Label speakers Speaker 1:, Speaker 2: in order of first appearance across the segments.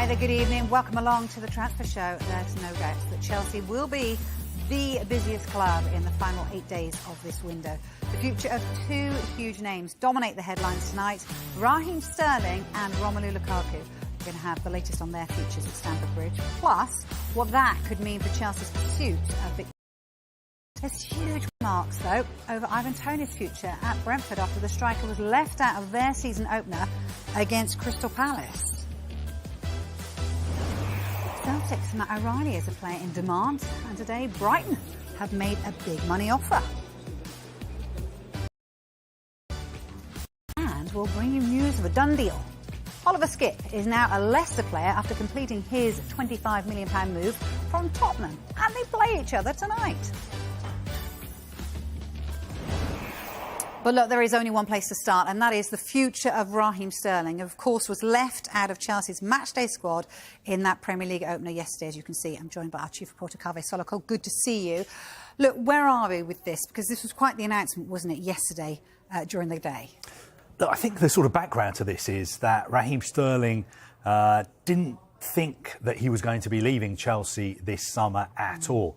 Speaker 1: Hi there, good evening. Welcome along to the Transfer Show. There's no doubt that Chelsea will be the busiest club in the final 8 days of this window. The future of two huge names dominate the headlines tonight. Raheem Sterling and Romelu Lukaku. We're going to have the latest on their futures at Stamford Bridge. Plus, what that could mean for Chelsea's pursuit of victory. There's huge remarks, though, over Ivan Toney's future at Brentford after the striker was left out of their season opener against Crystal Palace. Celtic's Matt O'Reilly is a player in demand, and today Brighton have made a big money offer. And we'll bring you news of a done deal. Oliver Skipp is now a Leicester player after completing his £25 million move from Tottenham, and they play each other tonight. But look, there is only one place to start, and that is the future of Raheem Sterling. Of course, was left out of Chelsea's matchday squad in that Premier League opener yesterday. As you can see, I'm joined by our chief reporter, Kaveh Solokol. Good to see you. Look, where are we with this? Because this was quite the announcement, wasn't it, yesterday during the day?
Speaker 2: Look, I think the sort of background to this is that Raheem Sterling didn't think that he was going to be leaving Chelsea this summer at all.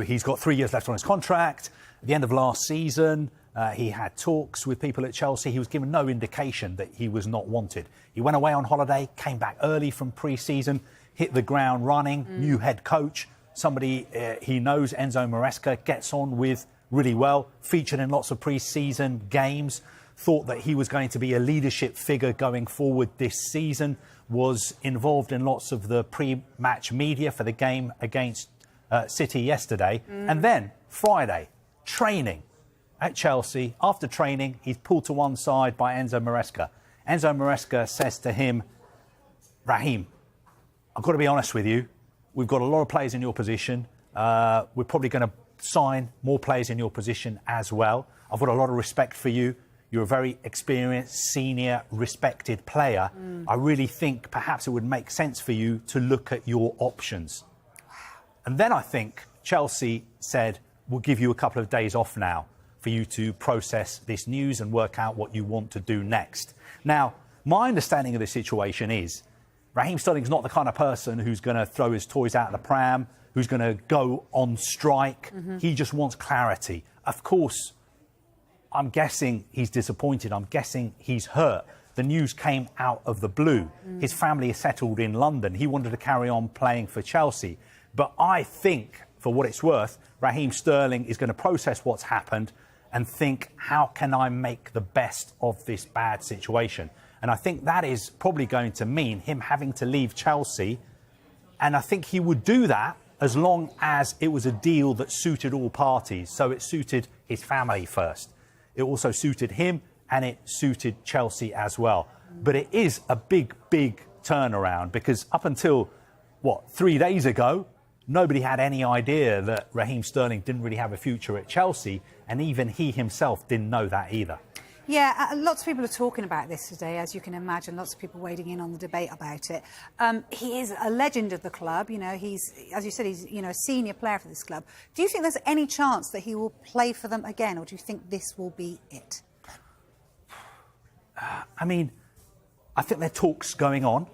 Speaker 2: He's got 3 years left on his contract. At the end of last season, he had talks with people at Chelsea. He was given no indication that he was not wanted. He went away on holiday, came back early from pre-season, hit the ground running, new head coach, somebody he knows, Enzo Maresca, gets on with really well, featured in lots of pre-season games, thought that he was going to be a leadership figure going forward this season, was involved in lots of the pre-match media for the game against City yesterday. And then Friday, training at Chelsea. After training, he's pulled to one side by Enzo Maresca. Enzo Maresca says to him, Raheem, I've got to be honest with you. We've got a lot of players in your position. We're probably going to sign more players in your position as well. I've got a lot of respect for you. You're a very experienced, senior, respected player. I really think perhaps it would make sense for you to look at your options. And then I think Chelsea said, we'll give you a couple of days off now for you to process this news and work out what you want to do next. Now, my understanding of the situation is Raheem Sterling's not the kind of person who's going to throw his toys out of the pram, who's going to go on strike. He just wants clarity. Of course, I'm guessing he's disappointed. I'm guessing he's hurt. The news came out of the blue. His family is settled in London. He wanted to carry on playing for Chelsea. But I think, for what it's worth, Raheem Sterling is going to process what's happened and think, how can I make the best of this bad situation? And I think that is probably going to mean him having to leave Chelsea. And I think he would do that as long as it was a deal that suited all parties. So it suited his family first. It also suited him, and it suited Chelsea as well. But it is a big, big turnaround, because up until, 3 days ago, nobody had any idea that Raheem Sterling didn't really have a future at Chelsea, and even he himself didn't know that either.
Speaker 1: Yeah, lots of people are talking about this today, as you can imagine. Lots of people wading in on the debate about it. He is a legend of the club. You know, he's, as you said, he's a senior player for this club. Do you think there's any chance that he will play for them again, or do you think this will be it?
Speaker 2: I think there are talks going on.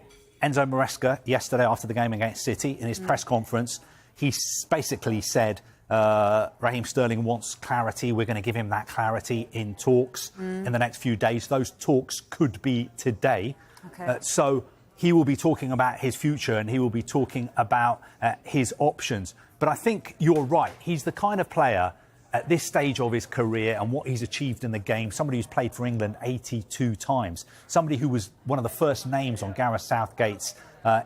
Speaker 2: Enzo Maresca, yesterday after the game against City, in his press conference, he basically said, Raheem Sterling wants clarity. We're going to give him that clarity in talks in the next few days. Those talks could be today. Okay. So he will be talking about his future, and he will be talking about his options. But I think you're right. He's the kind of player at this stage of his career and what he's achieved in the game, somebody who's played for England 82 times, somebody who was one of the first names on Gareth Southgate's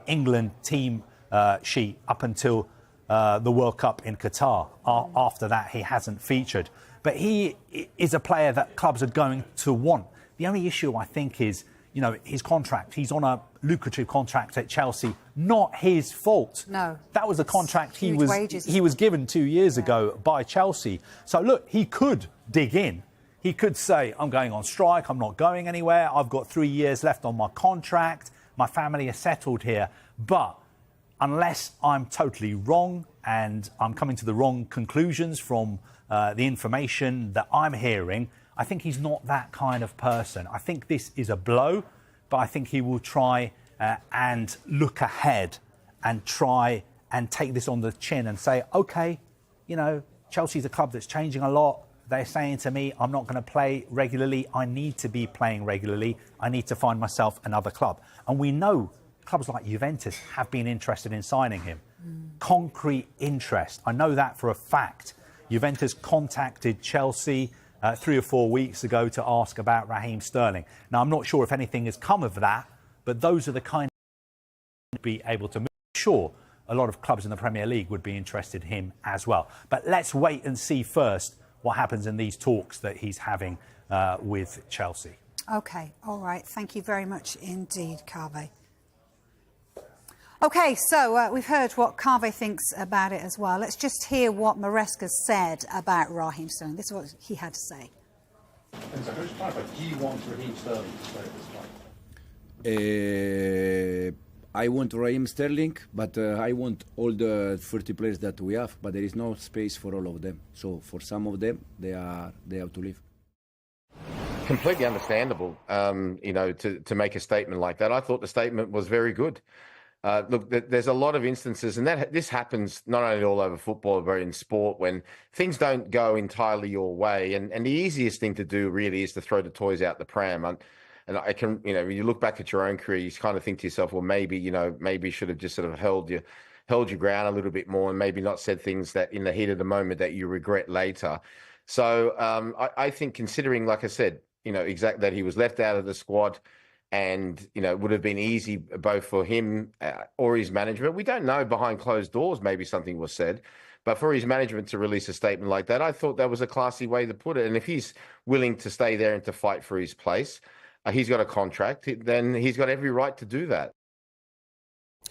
Speaker 2: England team sheet up until the World Cup in Qatar. After that, he hasn't featured. But he is a player that clubs are going to want. The only issue, I think, is, his contract. He's on a lucrative contract at Chelsea. Not his fault. No. That was the contract he was given 2 years ago by Chelsea. So, look, he could dig in. He could say, I'm going on strike. I'm not going anywhere. I've got 3 years left on my contract. My family is settled here. But unless I'm totally wrong and I'm coming to the wrong conclusions from the information that I'm hearing, I think he's not that kind of person. I think this is a blow, but I think he will try and look ahead and try and take this on the chin and say, OK, you know, Chelsea's a club that's changing a lot. They're saying to me, I'm not going to play regularly. I need to be playing regularly. I need to find myself another club. And we know clubs like Juventus have been interested in signing him. Concrete interest. I know that for a fact. Juventus contacted Chelsea 3 or 4 weeks ago to ask about Raheem Sterling. Now, I'm not sure if anything has come of that, but those are the kind of be able to make sure a lot of clubs in the Premier League would be interested in him as well. But let's wait and see first what happens in these talks that he's having with Chelsea. OK, all right. Thank you very much indeed, Kaveh. OK, so we've heard what Kaveh thinks about it as well. Let's just hear what Maresca said about Raheem Sterling. This is what he had to say.
Speaker 3: Do you want Raheem Sterling to stay at this club?
Speaker 4: I want Raheem Sterling, but I want all the 30 players that we have, but there is no space for all of them. So for some of them, they have to leave.
Speaker 5: Completely understandable, you know, to make a statement like that. I thought the statement was very good. Look, there's a lot of instances, and this happens not only all over football, but in sport, when things don't go entirely your way. And the easiest thing to do really is to throw the toys out the pram. And I can, you know, when you look back at your own career, you kind of think to yourself, well, maybe, you know, maybe you should have just sort of held your ground a little bit more and maybe not said things that in the heat of the moment that you regret later. So I think considering, like I said, you know, that he was left out of the squad, and, you know, it would have been easy both for him or his management. We don't know, behind closed doors, maybe something was said. But for his management to release a statement like that, I thought that was a classy way to put it. And if he's willing to stay there and to fight for his place, he's got a contract, then he's got every right to do that.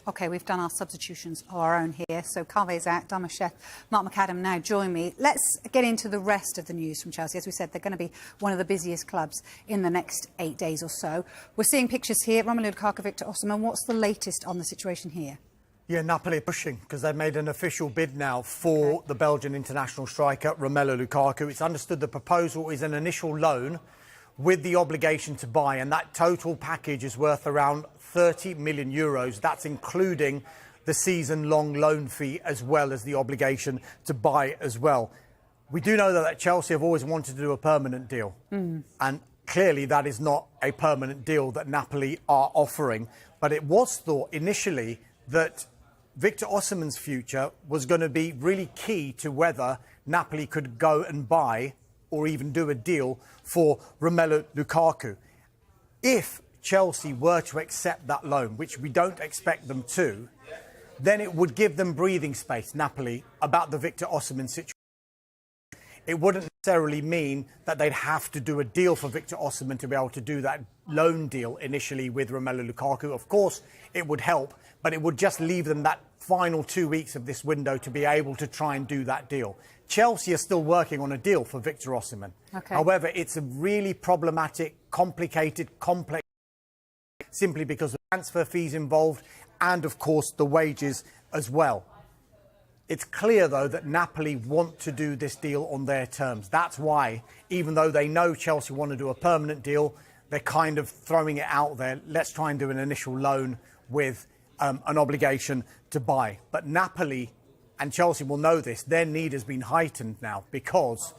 Speaker 1: OK, we've done our substitutions of our own here. So Kaveh's out, Damashek, Mark McAdam now join me. Let's get into the rest of the news from Chelsea. As we said, they're going to be one of the busiest clubs in the next 8 days or so. We're seeing pictures here. Romelu Lukaku, Victor Osimhen. What's the latest on the situation here?
Speaker 6: Yeah, Napoli are pushing because they've made an official bid now for the Belgian international striker, Romelu Lukaku. It's understood the proposal is an initial loan with the obligation to buy, and that total package is worth around 30 million euros. That's including the season-long loan fee as well as the obligation to buy as well. We do know that Chelsea have always wanted to do a permanent deal, and clearly that is not a permanent deal that Napoli are offering. But it was thought initially that Victor Osimhen's future was going to be really key to whether Napoli could go and buy or even do a deal for Romelu Lukaku. If Chelsea were to accept that loan, which we don't expect them to, then it would give them breathing space, Napoli, about the Victor Osimhen situation. It wouldn't necessarily mean that they'd have to do a deal for Victor Osimhen to be able to do that loan deal initially with Romelu Lukaku. Of course, it would help, but it would just leave them that final 2 weeks of this window to be able to try and do that deal. Chelsea are still working on a deal for Victor Osimhen. Okay. However, it's a really problematic, complicated, complex, simply because of transfer fees involved and, of course, the wages as well. It's clear, though, that Napoli want to do this deal on their terms. That's why, even though they know Chelsea want to do a permanent deal, they're kind of throwing it out there. Let's try and do an initial loan with an obligation to buy. But Napoli and Chelsea will know this. Their need has been heightened now because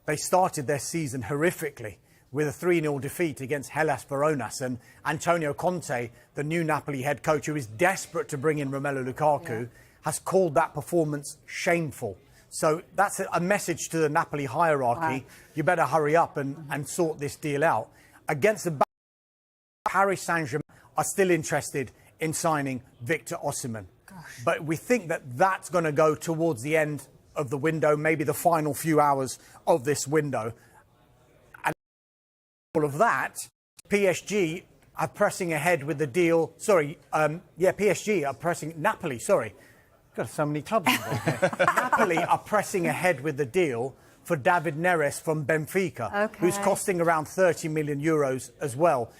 Speaker 6: they started their season horrifically with a 3-0 defeat against Hellas Verona. And Antonio Conte, the new Napoli head coach, who is desperate to bring in Romelu Lukaku, has called that performance shameful. So that's a message to the Napoli hierarchy. You better hurry up and sort this deal out. Against the Paris Saint-Germain are still interested in signing Victor Osimhen. But we think that that's going to go towards the end of the window, maybe the final few hours of this window. And all of that, PSG are pressing ahead with the deal. PSG are pressing... Napoli, sorry. Got so many clubs involved here. Napoli are pressing ahead with the deal for David Neres from Benfica, who's costing around 30 million euros as well,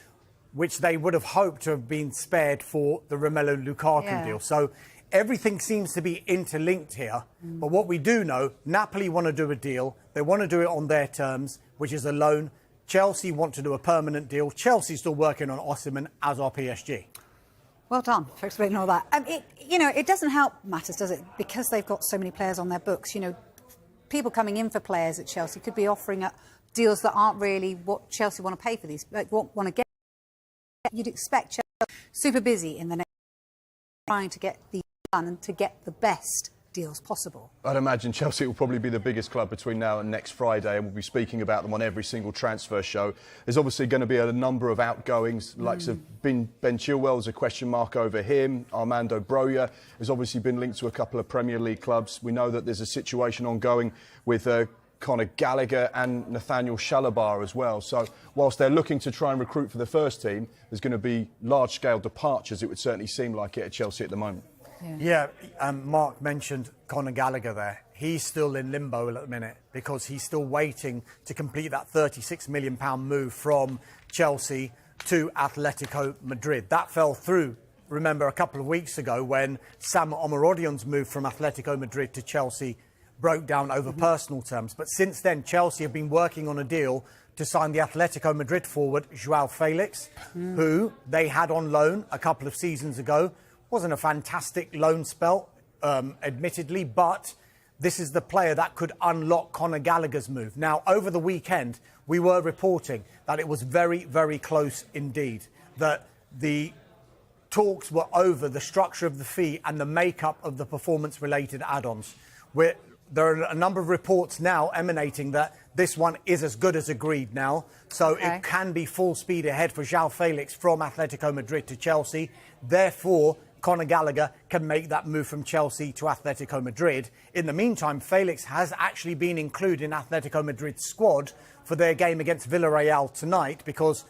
Speaker 6: which they would have hoped to have been spared for the Romelu Lukaku deal. So everything seems to be interlinked here. But what we do know, Napoli want to do a deal. They want to do it on their terms, which is a loan. Chelsea want to do a permanent deal. Chelsea's still working on Osimhen, as are PSG.
Speaker 1: Well done for explaining all that. It doesn't help matters, does it? Because they've got so many players on their books. People coming in for players at Chelsea could be offering up deals that aren't really what Chelsea want to pay for these. Like, what want to get? You'd expect Chelsea super busy in the next, trying to get these done and to get the best deals possible.
Speaker 7: I'd imagine Chelsea will probably be the biggest club between now and next Friday, and we'll be speaking about them on every single transfer show. There's obviously going to be a number of outgoings, likes of Ben Chilwell's a question mark over him. Armando Broja has obviously been linked to a couple of Premier League clubs. We know that there's a situation ongoing with Conor Gallagher and Nathaniel Chalobah as well. So whilst they're looking to try and recruit for the first team, there's going to be large-scale departures, it would certainly seem like it at Chelsea at the moment.
Speaker 6: Yeah, Mark mentioned Conor Gallagher there. He's still in limbo at the minute because he's still waiting to complete that £36 million move from Chelsea to Atletico Madrid. That fell through, remember, a couple of weeks ago when Sam Omorodion's move from Atletico Madrid to Chelsea broke down over personal terms. But since then, Chelsea have been working on a deal to sign the Atletico Madrid forward, Joao Felix, who they had on loan a couple of seasons ago. Wasn't a fantastic loan spell, admittedly, but this is the player that could unlock Conor Gallagher's move. Now, over the weekend, we were reporting that it was very, very close indeed, that the talks were over the structure of the fee and the makeup of the performance-related add-ons. There are a number of reports now emanating that this one is as good as agreed now. So it can be full speed ahead for Joao Felix from Atletico Madrid to Chelsea. Therefore, Conor Gallagher can make that move from Chelsea to Atletico Madrid. In the meantime, Felix has actually been included in Atletico Madrid's squad for their game against Villarreal tonight because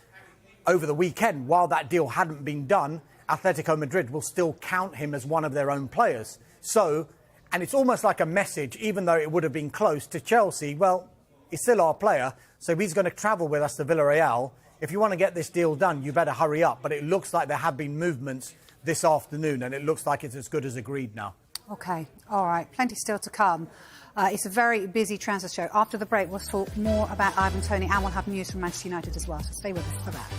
Speaker 6: over the weekend, while that deal hadn't been done, Atletico Madrid will still count him as one of their own players. So, and it's almost like a message, even though it would have been close to Chelsea, well, he's still our player, so he's going to travel with us to Villarreal. If you want to get this deal done, you better hurry up. But it looks like there have been movements this afternoon, and it looks like it's as good as agreed now. OK, all right, plenty still to come. It's a very busy transfer show. After the break, we'll talk more about Ivan Toney, and we'll have news from Manchester United as well, so stay with us for that.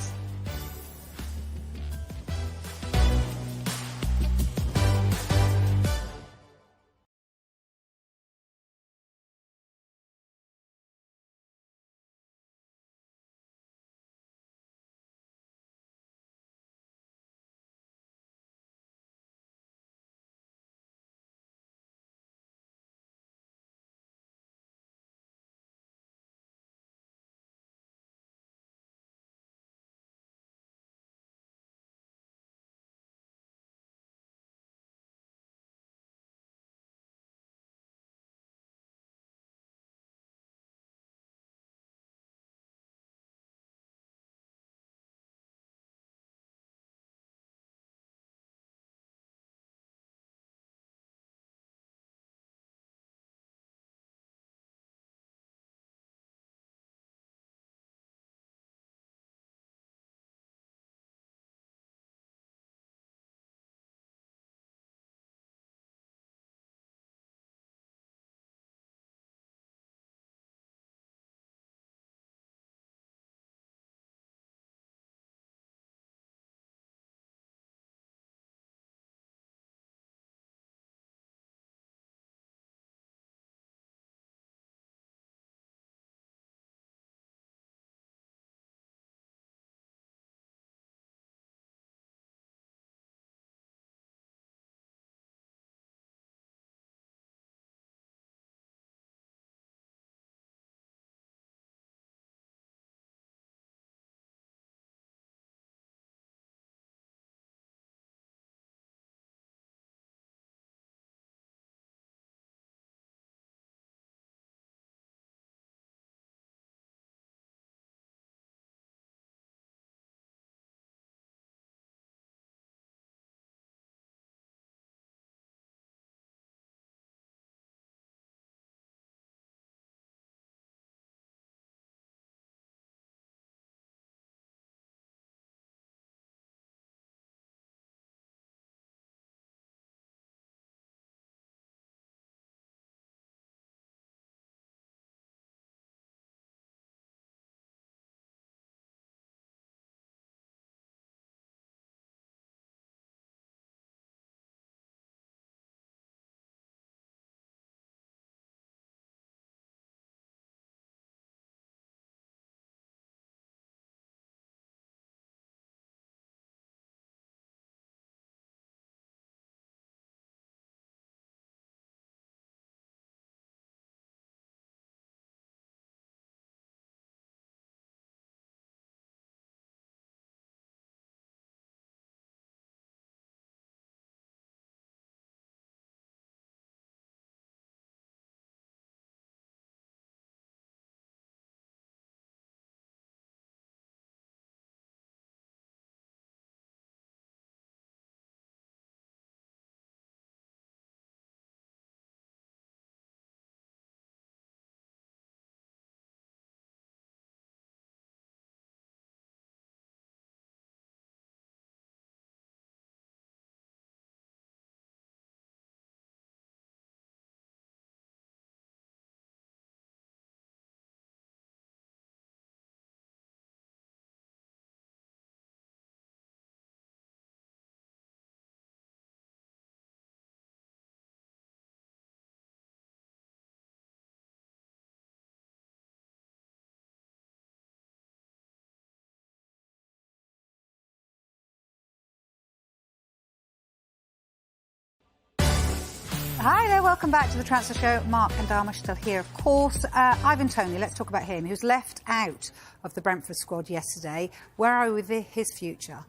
Speaker 1: Hi there, welcome back to the Transfer Show. Mark and Dharma still here, of course. Ivan Toney, let's talk about him, who's left out of the Brentford squad yesterday. Where are we with his future?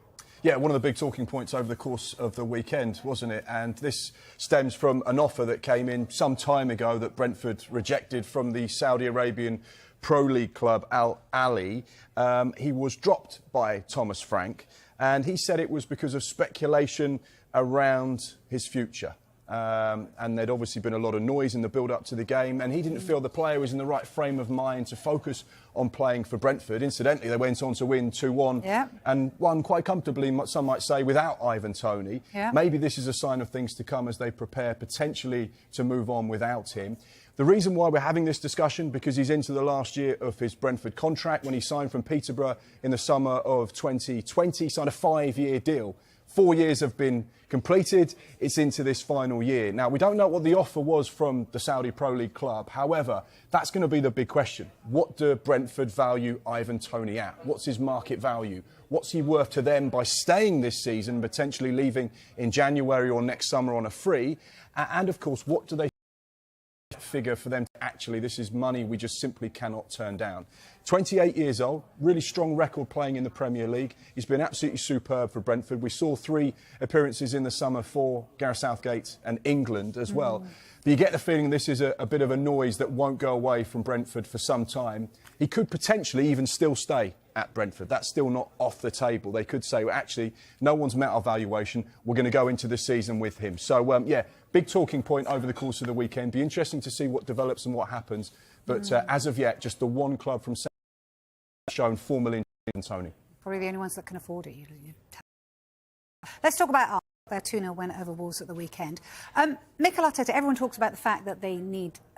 Speaker 7: Yeah, one of the big talking points over the course of the weekend, wasn't it? And this stems from an offer that came in some time ago that Brentford rejected from the Saudi Arabian Pro League club Al Ahly. He was dropped by Thomas Frank, and he said it was because of speculation around his future. And there'd obviously been a lot of noise in the build-up to the game, and he didn't feel the player was in the right frame of mind to focus on playing for Brentford. Incidentally, they went on to win 2-1 and won quite comfortably, some might say, without Ivan Toney. Maybe this is a sign of things to come as they prepare potentially to move on without him. The reason why we're having this discussion, because he's into the last year of his Brentford contract. When he signed from Peterborough in the summer of 2020, he signed a 5-year deal. 4 years have been completed. It's into this final year. Now, we don't know what the offer was from the Saudi Pro League club. However, that's going to be the big question. What do Brentford value Ivan Toney at? What's his market value? What's he worth to them by staying this season, potentially leaving in January or next summer on a free? And, of course, what do they figure for them to actually, this is money we just simply cannot turn down. 28 years old, really strong record playing in the Premier League. He's been absolutely superb for Brentford. We saw 3 appearances in the summer for Gareth Southgate and England as well. But you get the feeling this is a bit of a noise that won't go away from Brentford for some time. He could potentially even still stay at Brentford. That's still not off the table. They could say, well, actually, no one's met our valuation. We're going to go into the season with him. So, yeah, big talking point over the course of the weekend. Be interesting to see what develops and what happens. But as of yet, just the one club from South shown $4 million in Toney.
Speaker 1: Probably the only ones that can afford it. Let's talk about their 2-0 win over Wolves at the weekend. Mikel Arteta, everyone talks about the fact that they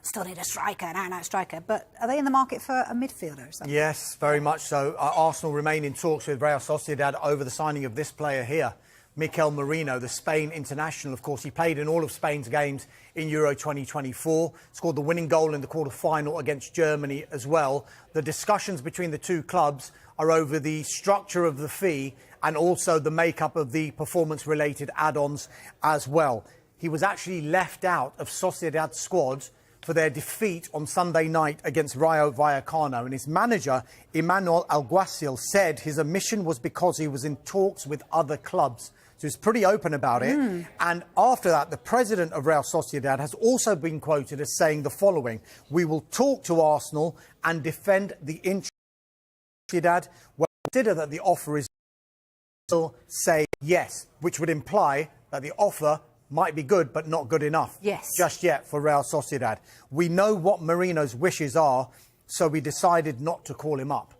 Speaker 1: still need a striker, an out-and-out striker, but are they in the market for a midfielder or something?
Speaker 6: Yes, very much so. Arsenal remain in talks with Real Sociedad over the signing of this player here, Mikel Merino, the Spain international. Of course, he played in all of Spain's games in Euro 2024, scored the winning goal in the quarter-final against Germany as well. The discussions between the two clubs are over the structure of the fee and also the makeup of the performance-related add-ons as well. He was actually left out of Sociedad's squad for their defeat on Sunday night against Rayo Vallecano, and his manager, Emmanuel Alguacil, said his omission was because he was in talks with other clubs. So he's pretty open about it. And after that, the president of Real Sociedad has also been quoted as saying the following: "We will talk to Arsenal and defend the interest of Sociedad. Well, consider that the offer is still say yes," which would imply that the offer might be good, but not good enough just yet for Real Sociedad. We know what Merino's wishes are, so we decided not to call him up.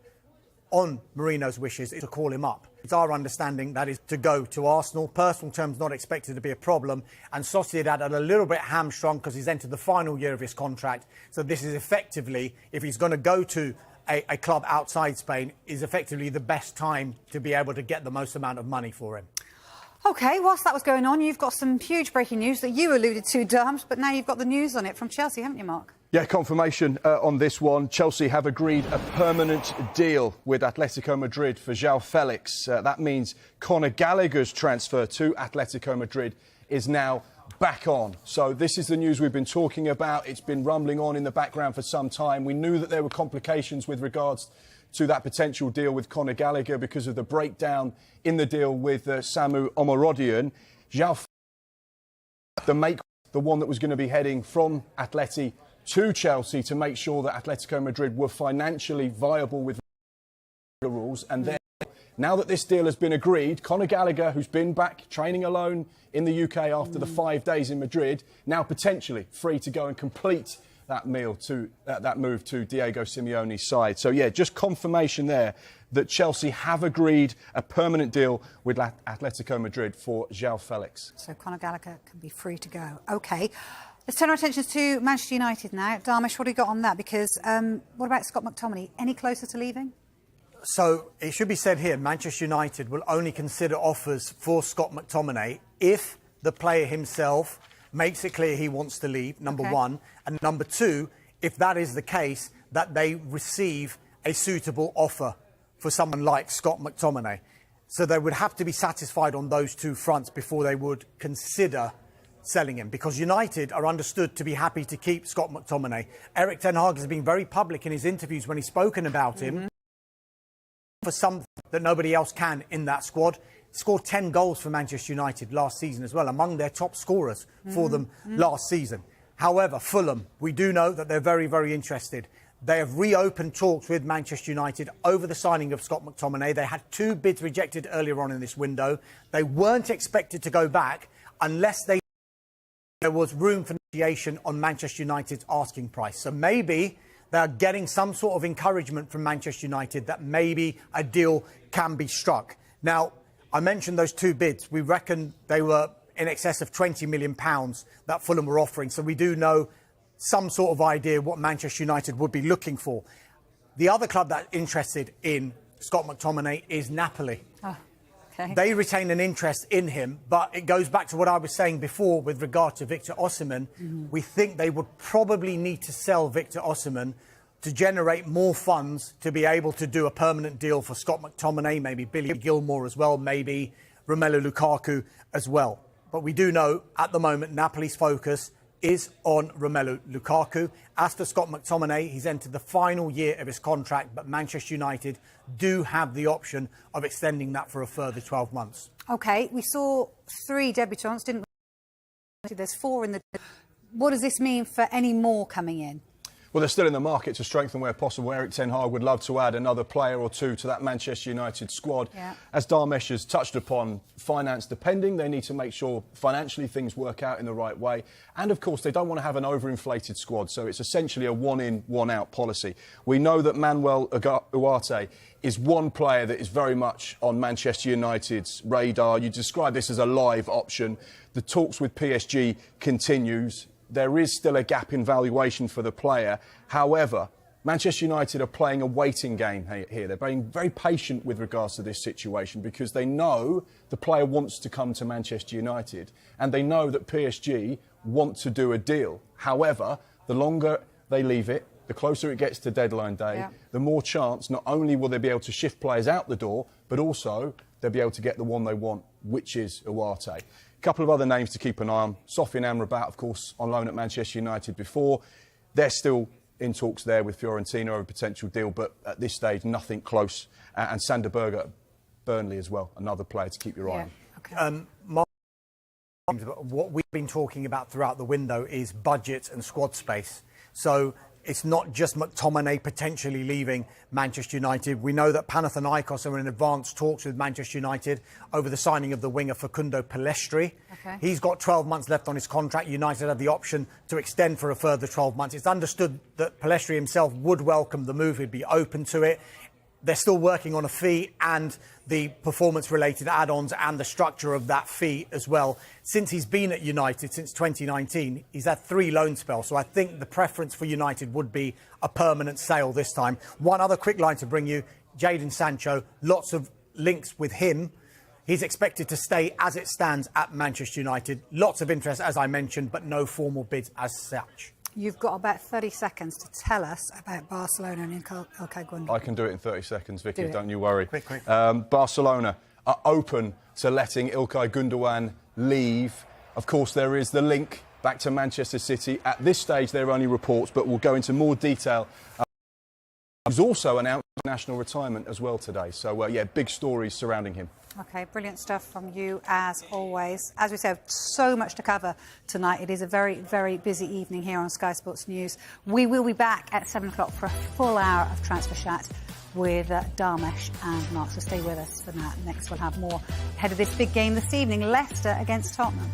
Speaker 6: On Merino's wishes is to call him up. It's our understanding that is to go to Arsenal. Personal terms not expected to be a problem. And Sociedad are a little bit hamstrung because he's entered the final year of his contract. So this is effectively, if he's going to go to a club outside Spain, is effectively the best time to be able to get the most amount of money for him.
Speaker 1: OK, whilst that was going on, you've got some huge breaking news that you alluded to, Derms, but now you've got the news on it from Chelsea, haven't you, Mark?
Speaker 7: Yeah, confirmation on this one. Chelsea have agreed a permanent deal with Atletico Madrid for João Felix. That means Conor Gallagher's transfer to Atletico Madrid is now back on. So this is the news we've been talking about. It's been rumbling on in the background for some time. We knew that there were complications with regards to that potential deal with Conor Gallagher because of the breakdown in the deal with Samu Omorodion. João Felix, the one that was going to be heading from Atleti to Chelsea to make sure that Atletico Madrid were financially viable with the rules. And then, now that this deal has been agreed, Conor Gallagher, who's been back training alone in the UK after the 5 days in Madrid, now potentially free to go and complete that move to Diego Simeone's side. So, yeah, just confirmation there that Chelsea have agreed a permanent deal with Atletico Madrid for João Felix.
Speaker 1: So Conor Gallagher can be free to go. OK. Let's turn our attentions to Manchester United now. Darmish, what do you got on that? Because what about Scott McTominay? Any closer to leaving?
Speaker 6: So it should be said here, Manchester United will only consider offers for Scott McTominay if the player himself makes it clear he wants to leave, number one. And number two, if that is the case, that they receive a suitable offer for someone like Scott McTominay. So they would have to be satisfied on those two fronts before they would consider selling him, because United are understood to be happy to keep Scott McTominay. Eric Ten Hag has been very public in his interviews when he's spoken about him for something that nobody else can in that squad. Scored 10 goals for Manchester United last season as well, among their top scorers for them last season. However, Fulham, we do know that they're very, very interested. They have reopened talks with Manchester United over the signing of Scott McTominay. They had 2 bids rejected earlier on in this window. They weren't expected to go back unless there was room for negotiation on Manchester United's asking price. So maybe they're getting some sort of encouragement from Manchester United that maybe a deal can be struck. Now, I mentioned those 2 bids. We reckon they were in excess of £20 million that Fulham were offering. So we do know some sort of idea what Manchester United would be looking for. The other club that's interested in Scott McTominay is Napoli.
Speaker 1: Oh, okay.
Speaker 6: They retain an interest in him, but it goes back to what I was saying before with regard to Victor Osimhen. We think they would probably need to sell Victor Osimhen to generate more funds to be able to do a permanent deal for Scott McTominay, maybe Billy Gilmour as well, maybe Romelu Lukaku as well. But we do know at the moment Napoli's focus is on Romelu Lukaku. As for Scott McTominay, he's entered the final year of his contract, but Manchester United do have the option of extending that for a further 12 months.
Speaker 1: OK, we saw 3 debutants, didn't we? There's 4 in the... What does this mean for any more coming in?
Speaker 7: Well, they're still in the market to strengthen where possible. Eric Ten Hag would love to add another player or 2 to that Manchester United squad.
Speaker 1: Yeah.
Speaker 7: As Dharmesh has touched upon, finance depending, they need to make sure financially things work out in the right way. And, of course, they don't want to have an overinflated squad, so it's essentially a one-in, one-out policy. We know that Manuel Ugarte is one player that is very much on Manchester United's radar. You describe this as a live option. The talks with PSG continues. There is still a gap in valuation for the player. However, Manchester United are playing a waiting game here. They're being very patient with regards to this situation because they know the player wants to come to Manchester United and they know that PSG want to do a deal. However, the longer they leave it, the closer it gets to deadline day, the more chance not only will they be able to shift players out the door, but also they'll be able to get the one they want, which is Ugarte. A couple of other names to keep an eye on. Sofiane Amrabat, of course, on loan at Manchester United before. They're still in talks there with Fiorentina of a potential deal, but at this stage, nothing close. And Sander Berge at Burnley as well, another player to keep your eye on.
Speaker 6: Okay. What we've been talking about throughout the window is budget and squad space. So it's not just McTominay potentially leaving Manchester United. We know that Panathinaikos are in advanced talks with Manchester United over the signing of the winger Facundo Pellistri. Okay. He's got 12 months left on his contract. United have the option to extend for a further 12 months. It's understood that Pellistri himself would welcome the move. He'd be open to it. They're still working on a fee and the performance-related add-ons and the structure of that fee as well. Since he's been at United, since 2019, he's had 3 loan spells. So I think the preference for United would be a permanent sale this time. One other quick line to bring you, Jadon Sancho, lots of links with him. He's expected to stay as it stands at Manchester United. Lots of interest, as I mentioned, but no formal bids as such.
Speaker 1: You've got about 30 seconds to tell us about Barcelona and Ilkay Gundogan.
Speaker 7: I can do it in 30 seconds, Vicky, don't you worry.
Speaker 6: Quick.
Speaker 7: Barcelona are open to letting Ilkay Gundogan leave. Of course, there is the link back to Manchester City. At this stage, there are only reports, but we'll go into more detail. He's also announced national retirement as well today. So, yeah, big stories surrounding him.
Speaker 1: OK, brilliant stuff from you, as always. As we said, so much to cover tonight. It is a very, very busy evening here on Sky Sports News. We will be back at 7 o'clock for a full hour of transfer chat with Dharmesh and Mark. So stay with us for that. Next, we'll have more ahead of this big game this evening, Leicester against Tottenham.